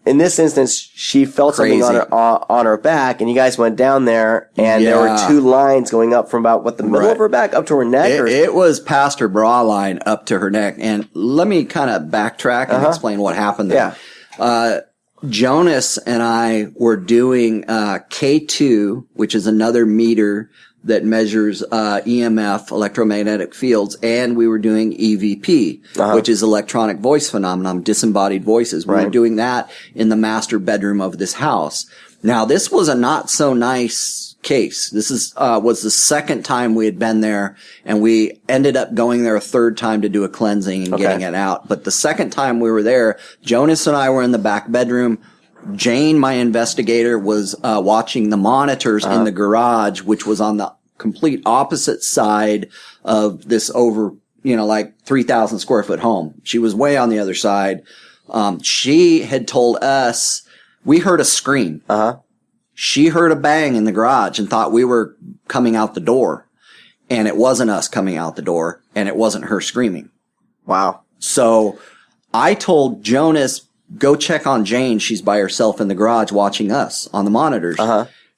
in this instance, she felt something on her back, and you guys went down there, and there were two lines going up from about the middle of her back up to her neck. It was past her bra line up to her neck. And let me kind of backtrack and explain what happened there. Yeah. Jonas and I were doing K2, which is another meter that measures EMF, electromagnetic fields, and we were doing EVP, which is electronic voice phenomenon, disembodied voices. We were doing that in the master bedroom of this house. Now, this was a not so nice case. This was the second time we had been there, and we ended up going there a third time to do a cleansing and getting it out. But the second time we were there, Jonas and I were in the back bedroom. Jane, my investigator, was watching the monitors in the garage, which was on the complete opposite side of this over, 3,000 square foot home. She was way on the other side. She had told us, we heard a scream. She heard a bang in the garage and thought we were coming out the door. And it wasn't us coming out the door, and it wasn't her screaming. Wow. So I told Jonas, go check on Jane. She's by herself in the garage watching us on the monitors.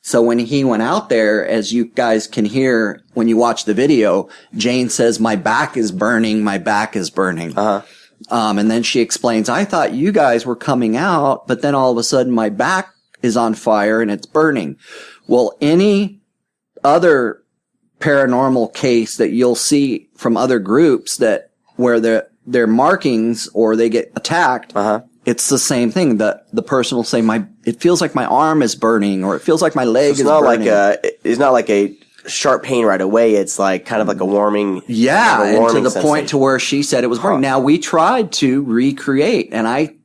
So when he went out there, as you guys can hear when you watch the video, Jane says, my back is burning. My back is burning. And then she explains, I thought you guys were coming out, but then all of a sudden my back is on fire and it's burning. Well, any other paranormal case that you'll see from other groups where their markings or they get attacked, it's the same thing. The person will say, it feels like my arm is burning, or it feels like my leg is burning. It's not like a sharp pain right away. It's like kind of like a warming. Yeah. Like a warming and to the point to where she said it was burning. Now we tried to recreate, and I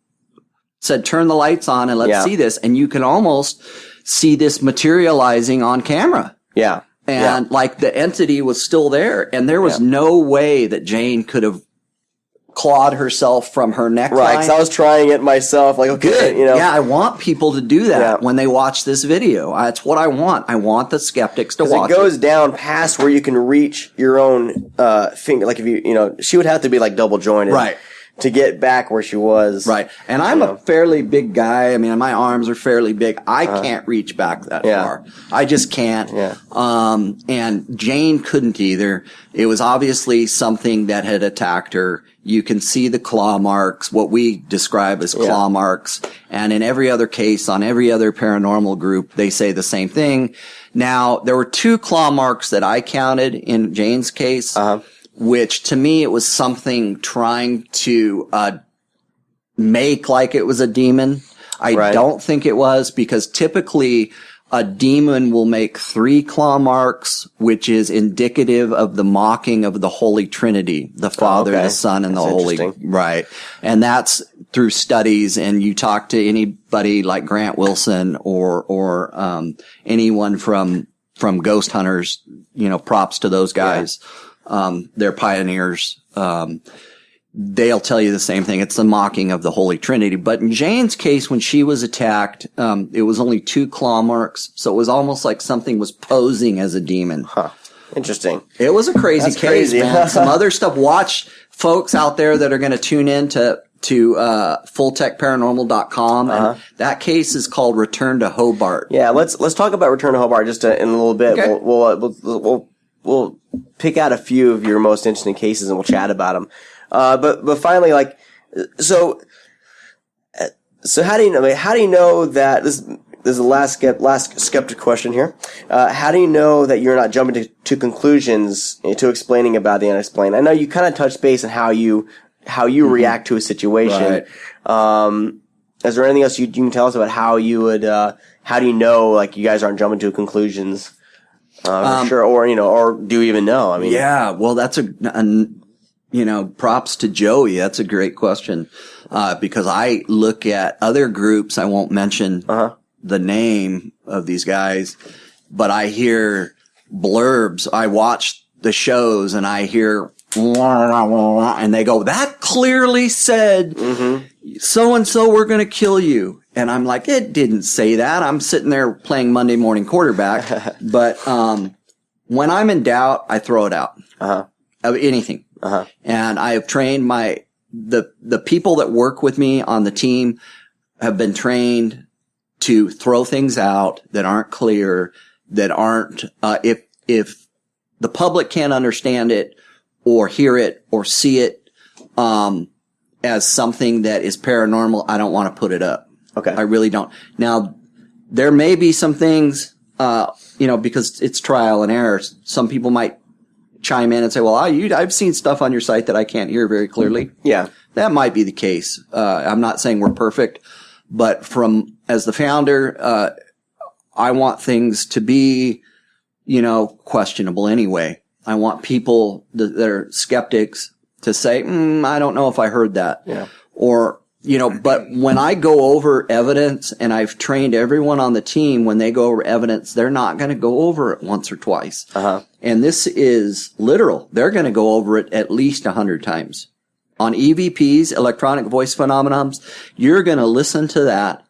said, turn the lights on and let's see this. And you can almost see this materializing on camera. Yeah. And like the entity was still there, and there was no way that Jane could have clawed herself from her neckline. Right, because I was trying it myself. Like, okay, good. You know. Yeah, I want people to do that when they watch this video. That's what I want. I want the skeptics to watch it. It goes down past where you can reach your own finger. Like if she would have to be like double jointed. Right. To get back where she was. Right. And I'm a fairly big guy. I mean, my arms are fairly big. I can't reach back that far. I just can't. Yeah. And Jane couldn't either. It was obviously something that had attacked her. You can see the claw marks, what we describe as claw marks. And in every other case, on every other paranormal group, they say the same thing. Now, there were 2 claw marks that I counted in Jane's case. Which to me, it was something trying to make like it was a demon. I don't think it was, because typically a demon will make 3 claw marks, which is indicative of the mocking of the Holy Trinity, the Father, the Son, and the Holy. Right. And that's through studies, and you talk to anybody like Grant Wilson or anyone from Ghost Hunters, props to those guys. They're pioneers. They'll tell you the same thing. It's the mocking of the Holy Trinity. But in Jane's case, when she was attacked, it was only 2 claw marks. So it was almost like something was posing as a demon. Huh. Interesting. It was a crazy case, man. Some other stuff. Watch folks out there that are going to tune in to fulltechparanormal.com. And that case is called Return to Hobart. Yeah. Let's talk about Return to Hobart just in a little bit. Okay. We'll pick out a few of your most interesting cases and we'll chat about them. But finally, like, so how do you know that this is the last skeptic question here. How do you know that you're not jumping to conclusions to explaining about the unexplained? I know you kind of touched base on how you react to a situation. Right. Is there anything else you can tell us about how you would, how do you know, like, you guys aren't jumping to conclusions? Sure, or do you even know? I mean, yeah, well, that's props to Joey. That's a great question. Because I look at other groups. I won't mention the name of these guys, but I hear blurbs. I watch the shows and I hear, and they go, that clearly said, so-and-so, we're going to kill you. And I'm like, it didn't say that. I'm sitting there playing Monday morning quarterback. But when I'm in doubt, I throw it out of anything. And I have trained the people that work with me on the team have been trained to throw things out that aren't clear, that aren't, if the public can't understand it or hear it or see it, as something that is paranormal, I don't want to put it up. Okay. I really don't. Now, there may be some things, because it's trial and error. Some people might chime in and say, well, I've seen stuff on your site that I can't hear very clearly. Yeah. That might be the case. I'm not saying we're perfect, but as the founder, I want things to be, questionable anyway. I want people that are skeptics to say, I don't know if I heard that. Yeah. Or, but when I go over evidence, and I've trained everyone on the team, when they go over evidence, they're not going to go over it once or twice. And this is literal. They're going to go over it at least 100 times. On EVPs, electronic voice phenomenons, you're going to listen to that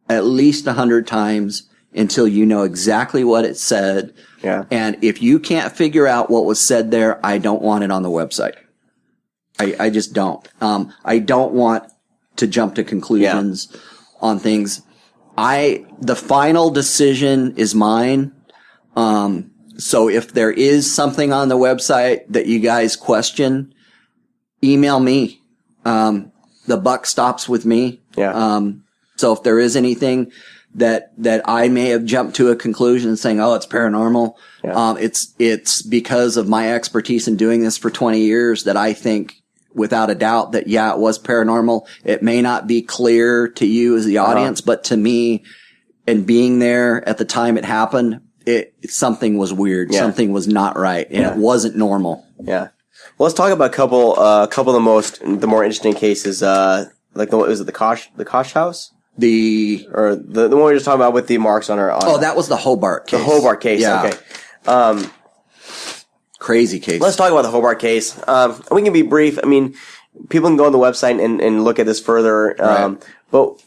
at least 100 times until you know exactly what it said. Yeah. And if you can't figure out what was said there, I don't want it on the website. I just don't. I don't want to jump to conclusions on things. The final decision is mine. So if there is something on the website that you guys question, email me. The buck stops with me. Yeah. So if there is anything that I may have jumped to a conclusion saying, oh, it's paranormal. Yeah. It's because of my expertise in doing this for 20 years that I think without a doubt that, yeah, it was paranormal. It may not be clear to you as the audience, but to me, and being there at the time it happened, something was weird. Yeah. Something was not right, and it wasn't normal. Yeah. Well, let's talk about a couple of the more interesting cases. Like was it the Koch house? The one we were just talking about with the marks on her. That was the Hobart case. The Hobart case. Yeah. Okay. Crazy case. Let's talk about the Hobart case. We can be brief. I mean, people can go on the website and look at this further. Right. But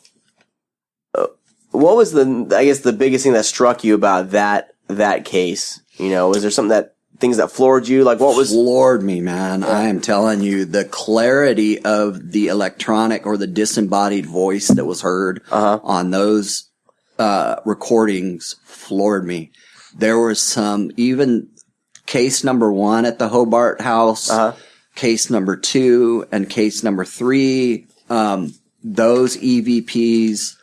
what was the biggest thing that struck you about that case? You know, was there things that floored you? Like, what was floored me, man? I am telling you, the clarity of the electronic or the disembodied voice that was heard on those recordings floored me. There was some, even case number 1 at the Hobart house, case number 2 and case number 3. Those EVPs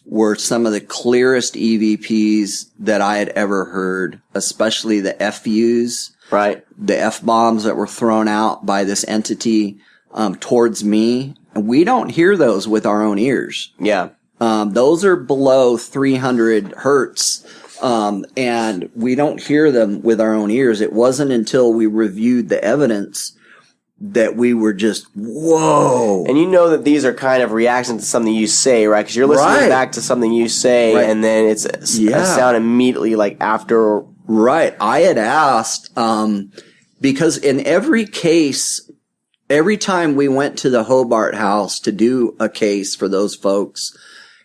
were some of the clearest EVPs that I had ever heard, especially the FUs. Right. The F-bombs that were thrown out by this entity, towards me. And we don't hear those with our own ears. Yeah. Those are below 300 hertz. And we don't hear them with our own ears. It wasn't until we reviewed the evidence that we were just, whoa. And you know that these are kind of reactions to something you say, right? Because you're listening back to something you say, and then it's a sound immediately like after. Right. I had asked, because in every case, every time we went to the Hobart house to do a case for those folks,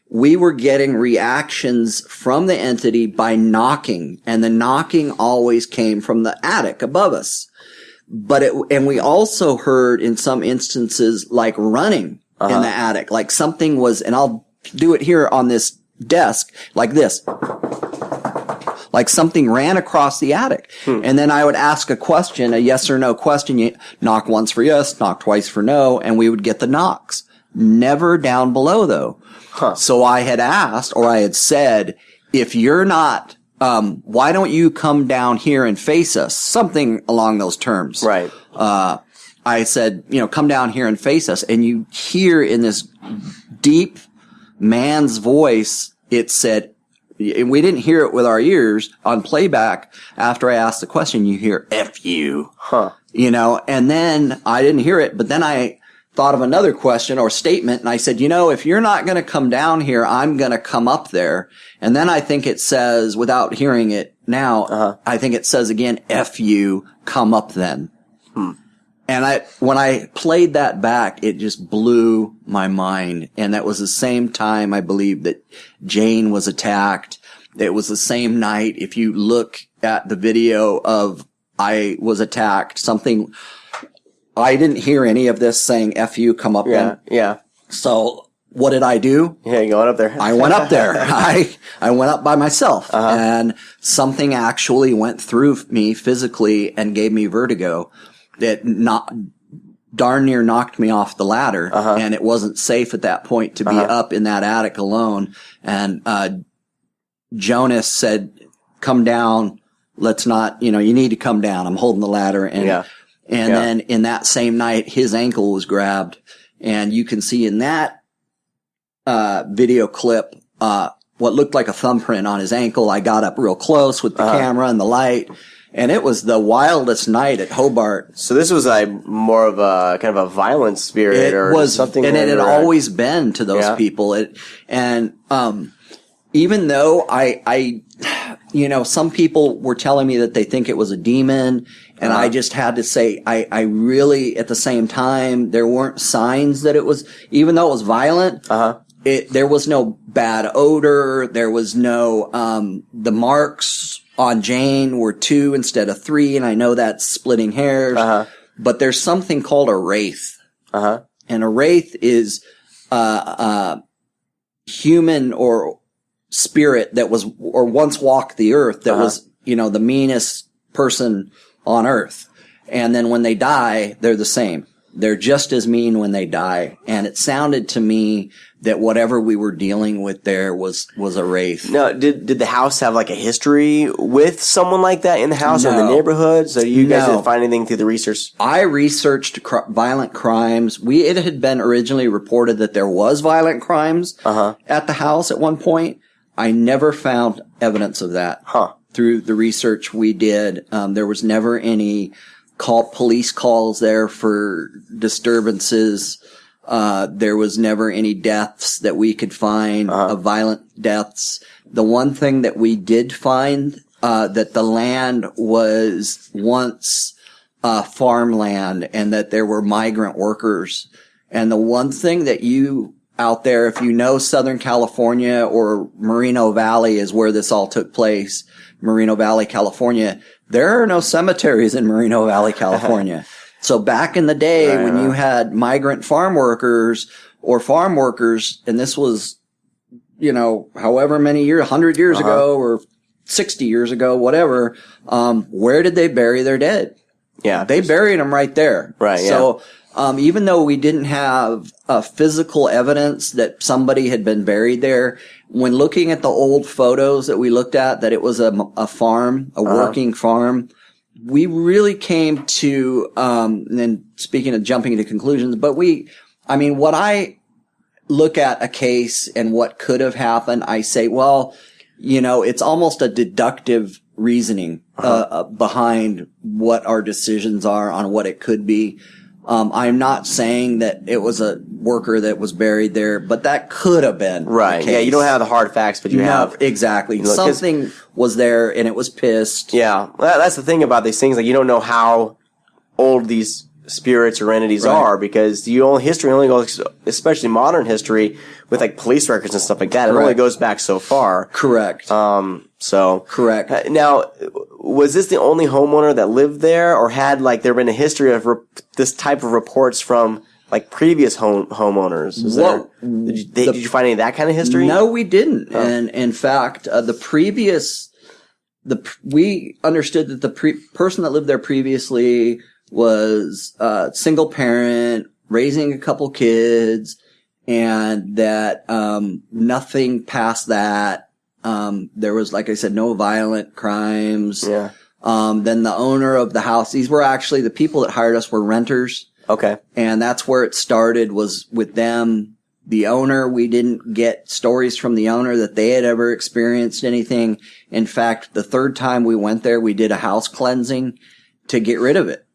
we were getting reactions from the entity by knocking, and the knocking always came from the attic above us. And we also heard in some instances like running in the attic, like something was, and I'll do it here on this desk, like this. Like something ran across the attic. And then I would ask a question, a yes or no question. You knock once for yes, knock twice for no, and we would get the knocks. Never down below though. So I had asked, or I had said, if you're not, why don't you come down here and face us? Something along those terms. Right. I said, come down here and face us. And you hear in this deep man's voice, it said, and we didn't hear it with our ears on playback. After I asked the question, you hear F you, and then I didn't hear it, but then I thought of another question or statement, and I said, if you're not going to come down here, I'm going to come up there. And then I think it says, without hearing it now, I think it says again, F you, come up then. And when I played that back, it just blew my mind. And that was the same time, I believe, that Jane was attacked. It was the same night. If you look at the video of I was attacked, I didn't hear any of this saying F you, come up then. Yeah. So what did I do? Yeah, you went up there. I went up there. I went up by myself, and something actually went through me physically and gave me vertigo. It darn near knocked me off the ladder, and it wasn't safe at that point to be up in that attic alone. And Jonas said, come down. Let's not, you need to come down. I'm holding the ladder. And then in that same night, his ankle was grabbed. And you can see in that video clip what looked like a thumbprint on his ankle. I got up real close with the camera and the light. And it was the wildest night at Hobart. So this was more of a kind of a violent spirit something. And it had always been to those people. Even though some people were telling me that they think it was a demon, and I just had to say, I really, at the same time, there weren't signs that it was, even though it was violent, there was no bad odor, there was no, the marks on Jane were 2 instead of 3, and I know that's splitting hairs, but there's something called a wraith. And a wraith is, human or spirit that was, or once walked the earth, that was, the meanest person on earth. And then when they die, they're the same. they're just as mean when they die. And it sounded to me that whatever we were dealing with there was a wraith. No, did the house have like a history with someone like that in the house or in the No. neighborhood? So you guys No. didn't find anything through the research? I researched violent crimes. It had been originally reported that there was violent crimes at the house at one point. I never found evidence of that. Through the research we did, there was never any police calls there for disturbances. There was never any deaths that we could find, of violent deaths. The one thing that we did find, that the land was once, farmland and that there were migrant workers. And the one thing that you out there, if you know Southern California or Moreno Valley is where this all took place, Moreno Valley, California, there are no cemeteries in Moreno Valley, California. So back in the day when you had migrant farm workers or farm workers, and this was, however many years, 100 years ago or 60 years ago, whatever, where did they bury their dead? Yeah. They buried them right there. Right, So, even though we didn't have physical evidence that somebody had been buried there, when looking at the old photos that we looked at, that it was a farm, a working farm, we really came to, and then speaking of jumping to conclusions, but what I look at a case and what could have happened, I say, well, it's almost a deductive reasoning, behind what our decisions are on what it could be. I'm not saying that it was a worker that was buried there, but that could have been. Right. Yeah, you don't have the hard facts, but you have. Exactly. Something was there and it was pissed. Yeah. Well, that's the thing about these things. Like, you don't know how old these spirits or entities are, because history only goes, especially modern history with like police records and stuff like that. It only goes back so far. Correct. Correct. Now, was this the only homeowner that lived there, or had like there been a history of this type of reports from like previous homeowners? Did you find any of that kind of history? No, we didn't. And in fact, we understood that the person that lived there previously was single parent, raising a couple kids, and that nothing past that. There was, like I said, no violent crimes. Yeah. Then the owner of the house, these were actually the people that hired us were renters. Okay. And that's where it started, was with them. The owner, we didn't get stories from the owner that they had ever experienced anything. In fact, the third time we went there, we did a house cleansing to get rid of it.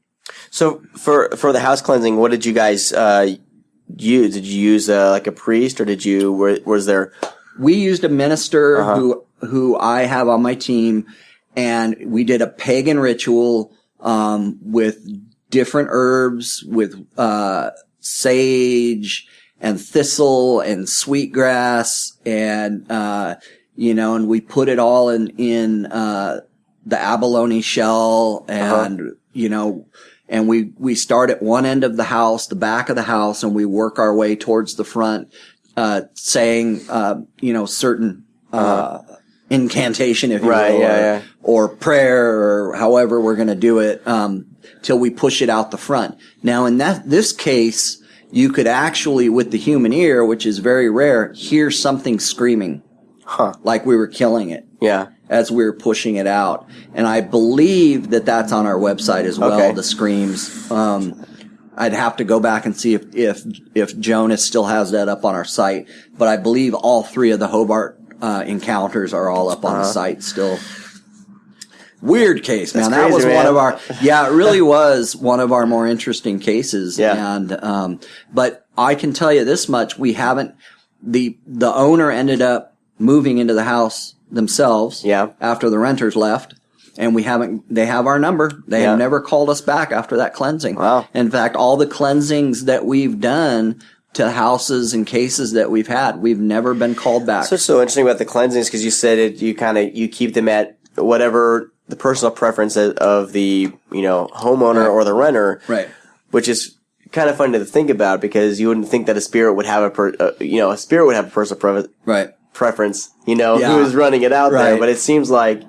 So for the house cleansing, what did you guys use? Did you use like a priest, or was there? We used a minister who I have on my team, and we did a pagan ritual with different herbs, with sage and thistle and sweetgrass, and and we put it all in the abalone shell, and and we start at one end of the house, the back of the house, and we work our way towards the front, saying, certain, incantation, if you will, or prayer, or however we're going to do it, till we push it out the front. Now, in this case, you could actually, with the human ear, which is very rare, hear something screaming. Like we were killing it. Yeah. As we were pushing it out. And I believe that that's on our website as well, the screams. I'd have to go back and see if Jonas still has that up on our site. But I believe all three of the Hobart encounters are all up on the site still. Weird case, man. That was one of our, it really was one of our more interesting cases. Yeah. And, but I can tell you this much, we haven't, the owner ended up moving into the house themselves. Yeah. After the renters left. And they have our number. They have never called us back after that cleansing. Wow. In fact, all the cleansings that we've done to houses and cases that we've had, we've never been called back. So it's so interesting about the cleansings, because you said you keep them at whatever the personal preference of the, homeowner or the renter. Right. Which is kind of funny to think about, because you wouldn't think that a spirit would have a personal preference, who is running it out there. But it seems like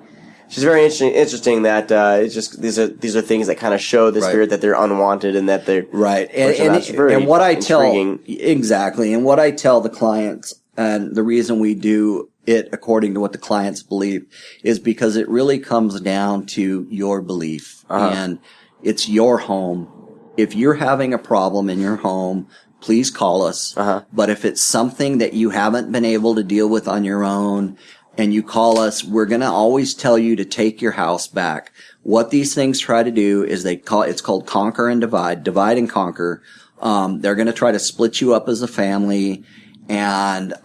She's very interesting that it's just these are things that kind of show the spirit that they're unwanted and that they're right. And what I tell exactly, and what I tell the clients, and the reason we do it according to what the clients believe is because it really comes down to your belief, and it's your home. If you're having a problem in your home, please call us. But if it's something that you haven't been able to deal with on your own, and you call us, we're going to always tell you to take your house back. What these things try to do is it's called conquer and divide and conquer. They're going to try to split you up as a family and,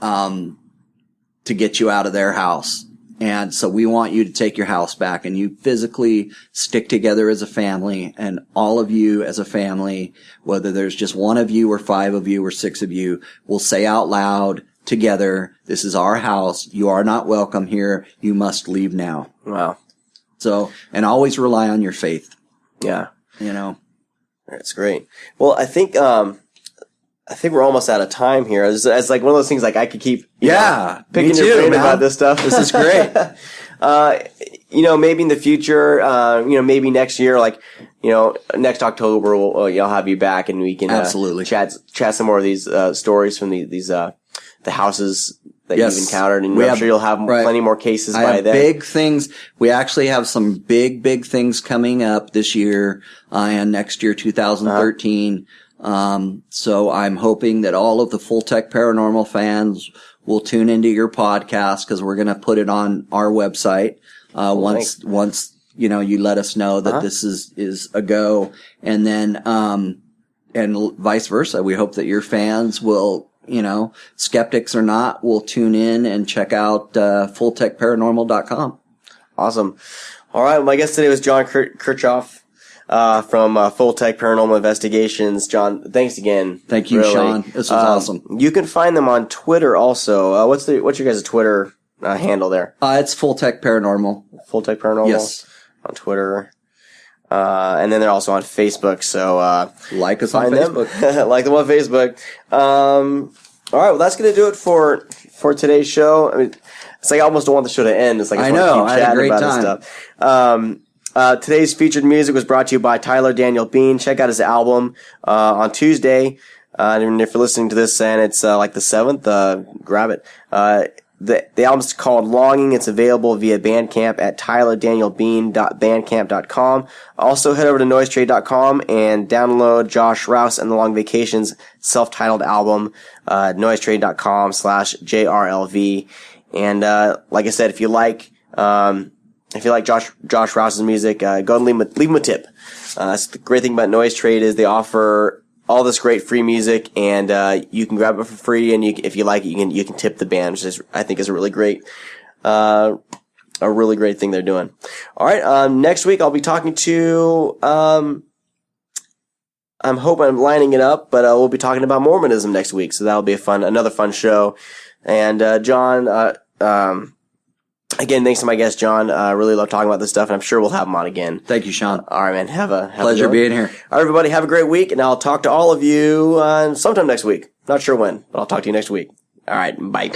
to get you out of their house. And so we want you to take your house back and you physically stick together as a family, and all of you as a family, whether there's just one of you or 5 of you or 6 of you, will say out loud, together, this is our house. You are not welcome here. You must leave now. Wow. So, and always rely on your faith. Yeah. You know. That's great. Well, I think we're almost out of time here. It's like one of those things like I could keep picking your brain about this stuff. This is great. Maybe in the future, maybe next year, next October, I'll have you back and we can absolutely chat some more of these stories from the houses that you've encountered, and I'm sure you'll have plenty more cases by then. Big things. We actually have some big things coming up this year and next year, 2013. So I'm hoping that all of the Full Tech Paranormal fans will tune into your podcast, because we're going to put it on our website once you let us know that this is a go, and then and vice versa. We hope that your fans will, skeptics or not, will tune in and check out fulltechparanormal.com. Awesome. All right. My guest today was Jon Kirchoff from Full Tech Paranormal Investigations. Jon, thanks again. Thank you, really. Sean. This was awesome. You can find them on Twitter also. What's your guys' Twitter handle there? It's Full Tech Paranormal. Full Tech Paranormal? Yes. On Twitter. And then they're also on Facebook, so like us on Facebook. Like them on Facebook. All right, well, that's going to do it for today's show. I mean, it's like I almost don't want the show to end. It's like I know, I had a great time. This stuff. Today's featured music was brought to you by Tyler Daniel Bean. Check out his album on Tuesday. And if you're listening to this and it's like the 7th, grab it. The album's called Longing. It's available via Bandcamp at tylerdanielbean.bandcamp.com. Also head over to noisetrade.com and download Josh Rouse and the Long Vacations self-titled album, noisetrade.com/JRLV. And, like I said, if you like Josh Rouse's music, go and leave him a tip. That's the great thing about Noise Trade is they offer all this great free music, and you can grab it for free, and if you like it, you can tip the band, which I think is a really great thing they're doing. All right, next week I'll be talking to I'm lining it up, but we'll be talking about Mormonism next week, so that'll be another fun show. And Jon, again, thanks to my guest, Jon. I really love talking about this stuff, and I'm sure we'll have him on again. Thank you, Sean. All right, man. Have a pleasure being here. All right, everybody. Have a great week, and I'll talk to all of you sometime next week. Not sure when, but I'll talk to you next week. All right. Bye.